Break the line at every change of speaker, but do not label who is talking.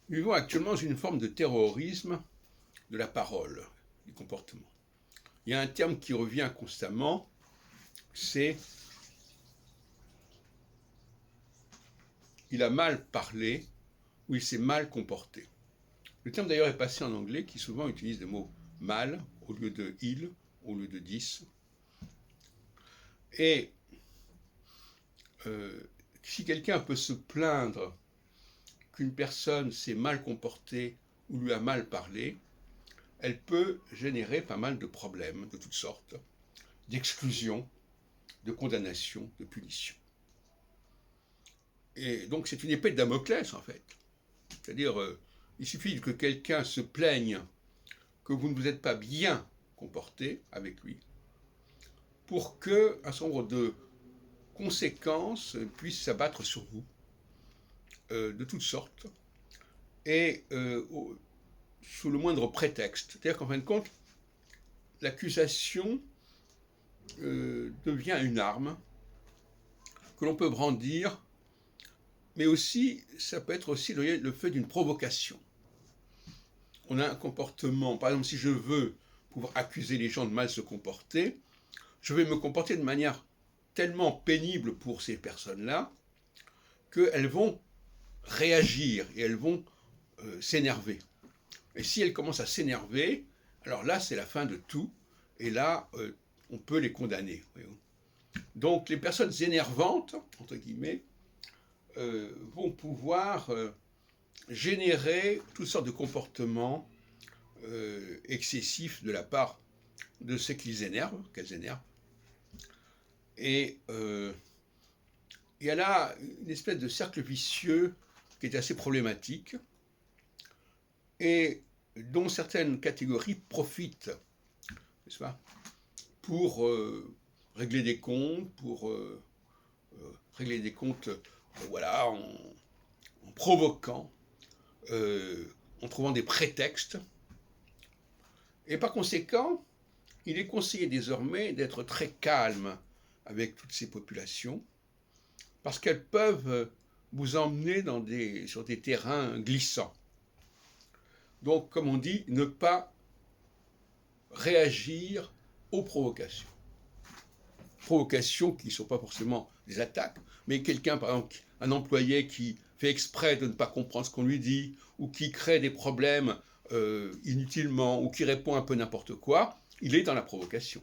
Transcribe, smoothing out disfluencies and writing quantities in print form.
Nous vivons actuellement dans une forme de terrorisme de la parole, du comportement. Il y a un terme qui revient constamment, c'est il a mal parlé ou il s'est mal comporté. Le terme d'ailleurs est passé en anglais qui souvent utilise le mot mal au lieu de il, au lieu de dis. Et si quelqu'un peut se plaindre qu'une personne s'est mal comportée ou lui a mal parlé, elle peut générer pas mal de problèmes de toutes sortes, d'exclusion, de condamnation, de punition. Et donc c'est une épée de Damoclès en fait. C'est-à-dire, il suffit que quelqu'un se plaigne que vous ne vous êtes pas bien comporté avec lui pour qu'un certain nombre de conséquences puissent s'abattre sur vous, de toutes sortes, et sous le moindre prétexte. C'est-à-dire qu'en fin de compte, l'accusation devient une arme que l'on peut brandir, mais aussi, ça peut être aussi le fait d'une provocation. On a un comportement, par exemple, si je veux pouvoir accuser les gens de mal se comporter, je vais me comporter de manière tellement pénible pour ces personnes-là qu'elles vont réagir et elles vont s'énerver. Et si elles commencent à s'énerver, alors là, c'est la fin de tout, et là, on peut les condamner. Donc, les personnes énervantes, entre guillemets, vont pouvoir générer toutes sortes de comportements excessifs de la part de ceux qu'elles énervent. Et il y a là une espèce de cercle vicieux qui est assez problématique et dont certaines catégories profitent, n'est-ce pas, pour régler des comptes, voilà, en provoquant, en trouvant des prétextes. Et par conséquent, il est conseillé désormais d'être très calme avec toutes ces populations, parce qu'elles peuvent vous emmener sur des terrains glissants. Donc, comme on dit, ne pas réagir aux provocations. Provocations qui ne sont pas forcément des attaques, mais quelqu'un, par exemple, un employé qui fait exprès de ne pas comprendre ce qu'on lui dit, ou qui crée des problèmes inutilement, ou qui répond un peu n'importe quoi, il est dans la provocation.